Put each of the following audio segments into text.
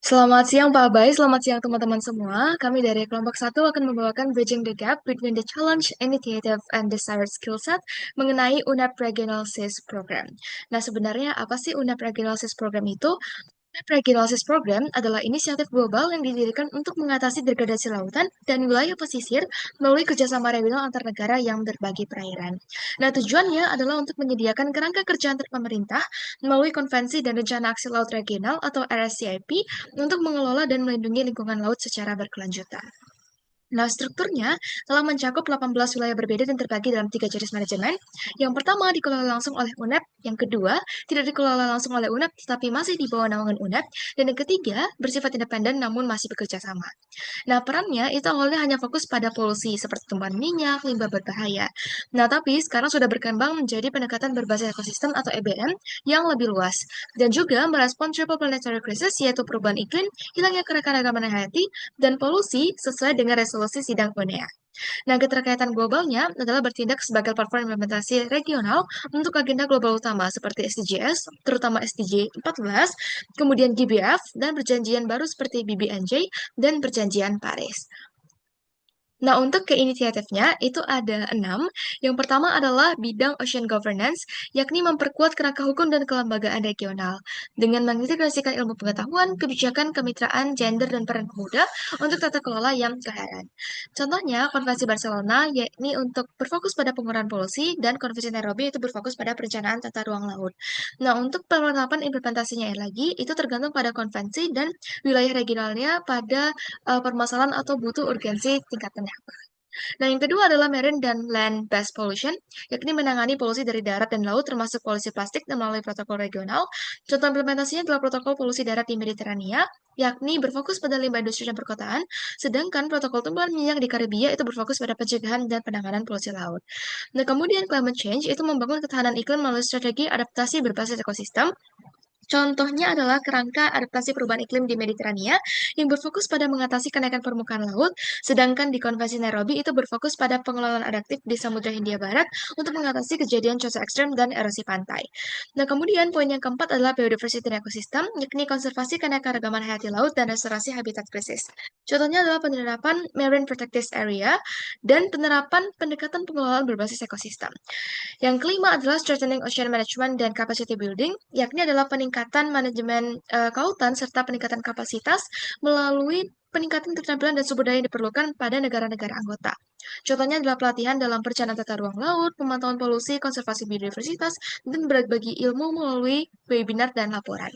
Selamat siang Pak Bay, selamat siang teman-teman semua. Kami dari kelompok satu akan membawakan Bridging the Gap Between the Challenge, Initiative, and Desired Skill Set mengenai UNEP Regional SIS Program. Nah, sebenarnya apa sih UNEP Regional SIS Program itu? Regional Program adalah inisiatif global yang didirikan untuk mengatasi degradasi lautan dan wilayah pesisir melalui kerjasama regional antar negara yang berbagi perairan. Nah, tujuannya adalah untuk menyediakan kerangka kerja antar pemerintah melalui konvensi dan rencana aksi laut regional atau RSCIP untuk mengelola dan melindungi lingkungan laut secara berkelanjutan. Nah, strukturnya telah mencakup 18 wilayah berbeda dan terbagi dalam tiga jenis manajemen. Yang pertama dikelola langsung oleh UNEP, yang kedua tidak dikelola langsung oleh UNEP tetapi masih di bawah naungan UNEP, dan yang ketiga bersifat independen namun masih bekerja sama. Nah, perannya itu awalnya hanya fokus pada polusi seperti tumpahan minyak, limbah berbahaya. Nah, tapi sekarang sudah berkembang menjadi pendekatan berbasis ekosistem atau EBM yang lebih luas dan juga merespon triple planetary crisis yaitu perubahan iklim, hilangnya keanekaragaman hayati, dan polusi sesuai dengan resolusi sidang UNEA. Nah, keterkaitan globalnya adalah bertindak sebagai platform implementasi regional untuk agenda global utama seperti SDGs, terutama SDG 14, kemudian GBF, dan perjanjian baru seperti BBNJ dan perjanjian Paris. Nah, untuk ke inisiatifnya itu ada 6. Yang pertama adalah bidang Ocean Governance, yakni memperkuat kerangka hukum dan kelembagaan regional dengan mengintegrasikan ilmu pengetahuan, kebijakan, kemitraan, gender, dan peran pemuda untuk tata kelola yang koheren. Contohnya, Konvensi Barcelona yakni untuk berfokus pada pengurangan polusi dan Konvensi Nairobi itu berfokus pada perencanaan tata ruang laut. Nah, untuk penerapan implementasinya lagi itu tergantung pada konvensi dan wilayah regionalnya pada permasalahan atau butuh urgensi tingkatannya. Nah, yang kedua adalah marine dan land-based pollution, yakni menangani polusi dari darat dan laut termasuk polusi plastik dan melalui protokol regional. Contoh implementasinya adalah protokol polusi darat di Mediterania, yakni berfokus pada limbah industri dan perkotaan, sedangkan protokol tumbuhan minyak di Karibia itu berfokus pada pencegahan dan penanganan polusi laut. Nah, kemudian climate change itu membangun ketahanan iklim melalui strategi adaptasi berbasis ekosistem. Contohnya adalah kerangka adaptasi perubahan iklim di Mediterania yang berfokus pada mengatasi kenaikan permukaan laut, sedangkan di Konvensi Nairobi itu berfokus pada pengelolaan adaptif di Samudra Hindia Barat untuk mengatasi kejadian cuaca ekstrem dan erosi pantai. Nah, kemudian poin yang keempat adalah biodiversity dan ekosistem, yakni konservasi keanekaragaman hayati laut dan restorasi habitat krisis. Contohnya adalah penerapan Marine Protected Area dan penerapan pendekatan pengelolaan berbasis ekosistem. Yang kelima adalah strengthening ocean management dan capacity building, yakni adalah peningkatan manajemen kelautan serta peningkatan kapasitas melalui peningkatan keterampilan dan sumber daya yang diperlukan pada negara-negara anggota. Contohnya adalah pelatihan dalam perencanaan tata ruang laut, pemantauan polusi, konservasi biodiversitas, dan berbagi ilmu melalui webinar dan laporan.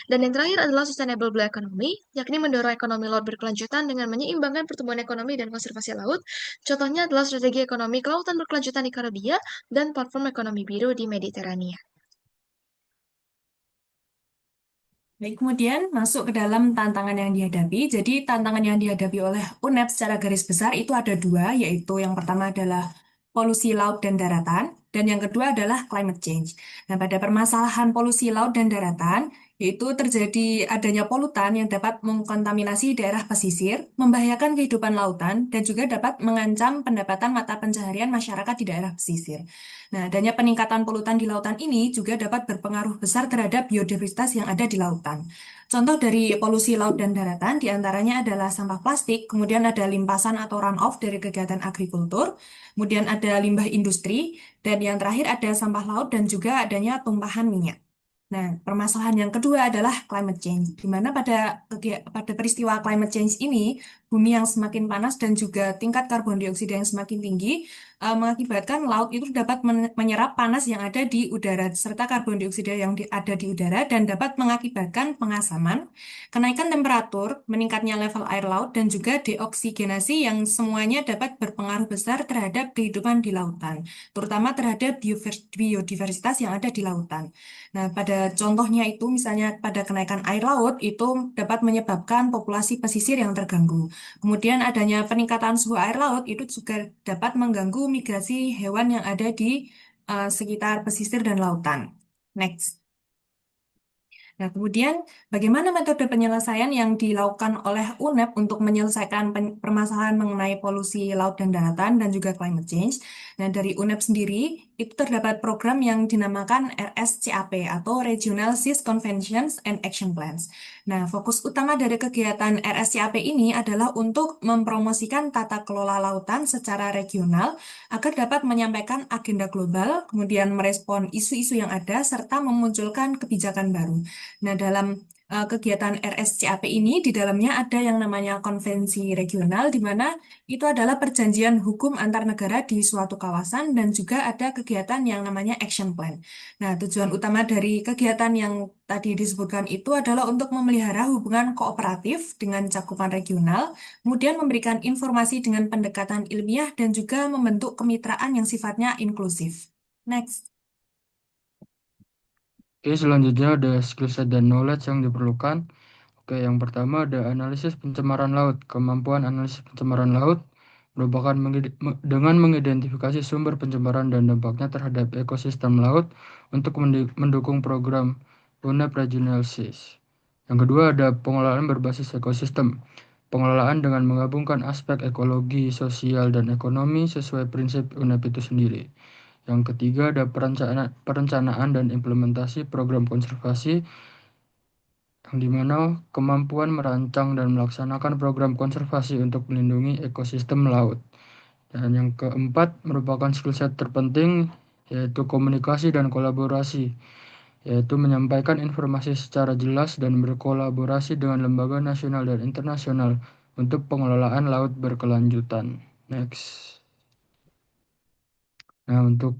Dan yang terakhir adalah sustainable blue economy, yakni mendorong ekonomi laut berkelanjutan dengan menyeimbangkan pertumbuhan ekonomi dan konservasi laut. Contohnya adalah strategi ekonomi kelautan berkelanjutan di Karibia dan platform ekonomi biru di Mediterania. Baik, kemudian masuk ke dalam tantangan yang dihadapi. Jadi tantangan yang dihadapi oleh UNEP secara garis besar itu ada dua, yaitu yang pertama adalah polusi laut dan daratan, dan yang kedua adalah climate change. Nah, pada permasalahan polusi laut dan daratan, yaitu terjadi adanya polutan yang dapat mengkontaminasi daerah pesisir, membahayakan kehidupan lautan, dan juga dapat mengancam pendapatan mata pencaharian masyarakat di daerah pesisir. Nah, adanya peningkatan polutan di lautan ini juga dapat berpengaruh besar terhadap biodiversitas yang ada di lautan. Contoh dari polusi laut dan daratan diantaranya adalah sampah plastik, kemudian ada limpasan atau runoff dari kegiatan agrikultur, kemudian ada limbah industri, dan yang terakhir ada sampah laut dan juga adanya tumpahan minyak. Nah, permasalahan yang kedua adalah climate change, di mana pada peristiwa climate change ini, bumi yang semakin panas dan juga tingkat karbon dioksida yang semakin tinggi mengakibatkan laut itu dapat menyerap panas yang ada di udara serta karbon dioksida yang ada di udara dan dapat mengakibatkan pengasaman, kenaikan temperatur, meningkatnya level air laut dan juga deoksigenasi yang semuanya dapat berpengaruh besar terhadap kehidupan di lautan, terutama terhadap biodiversitas yang ada di lautan. Nah, pada contohnya itu misalnya pada kenaikan air laut itu dapat menyebabkan populasi pesisir yang terganggu. Kemudian adanya peningkatan suhu air laut itu juga dapat mengganggu migrasi hewan yang ada di sekitar pesisir dan lautan. Next. Nah, kemudian bagaimana metode penyelesaian yang dilakukan oleh UNEP untuk menyelesaikan permasalahan mengenai polusi laut dan daratan dan juga climate change? Nah, dari UNEP sendiri itu terdapat program yang dinamakan RSCAP atau Regional Seas Conventions and Action Plans. Nah, fokus utama dari kegiatan RSCAP ini adalah untuk mempromosikan tata kelola lautan secara regional agar dapat menyampaikan agenda global, kemudian merespon isu-isu yang ada serta memunculkan kebijakan baru. Nah, dalam kegiatan RSCAP ini, di dalamnya ada yang namanya konvensi regional, di mana itu adalah perjanjian hukum antar negara di suatu kawasan, dan juga ada kegiatan yang namanya action plan. Nah, tujuan utama dari kegiatan yang tadi disebutkan itu adalah untuk memelihara hubungan kooperatif dengan cakupan regional, kemudian memberikan informasi dengan pendekatan ilmiah, dan juga membentuk kemitraan yang sifatnya inklusif. Next. Oke, selanjutnya ada skill set dan knowledge yang diperlukan. Oke, yang pertama ada analisis pencemaran laut. Kemampuan analisis pencemaran laut merupakan dengan mengidentifikasi sumber pencemaran dan dampaknya terhadap ekosistem laut untuk mendukung program UNEP Regional Seas. Yang kedua ada pengelolaan berbasis ekosistem. Pengelolaan dengan menggabungkan aspek ekologi, sosial, dan ekonomi sesuai prinsip UNEP itu sendiri. Yang ketiga ada perencanaan dan implementasi program konservasi yang dimana kemampuan merancang dan melaksanakan program konservasi untuk melindungi ekosistem laut. Dan yang keempat merupakan skill set terpenting yaitu komunikasi dan kolaborasi, yaitu menyampaikan informasi secara jelas dan berkolaborasi dengan lembaga nasional dan internasional untuk pengelolaan laut berkelanjutan. Next. Nah, untuk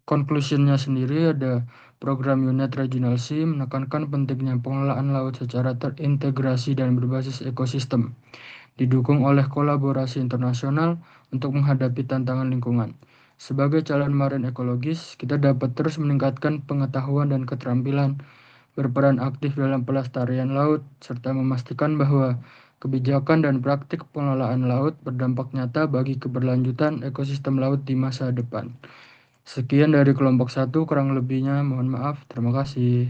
conclusionnya sendiri ada program UNED Regional Sea menekankan pentingnya pengelolaan laut secara terintegrasi dan berbasis ekosistem, didukung oleh kolaborasi internasional untuk menghadapi tantangan lingkungan. Sebagai calon marin ekologis, kita dapat terus meningkatkan pengetahuan dan keterampilan, berperan aktif dalam pelestarian laut, serta memastikan bahwa kebijakan dan praktik pengelolaan laut berdampak nyata bagi keberlanjutan ekosistem laut di masa depan. Sekian dari kelompok satu, kurang lebihnya mohon maaf. Terima kasih.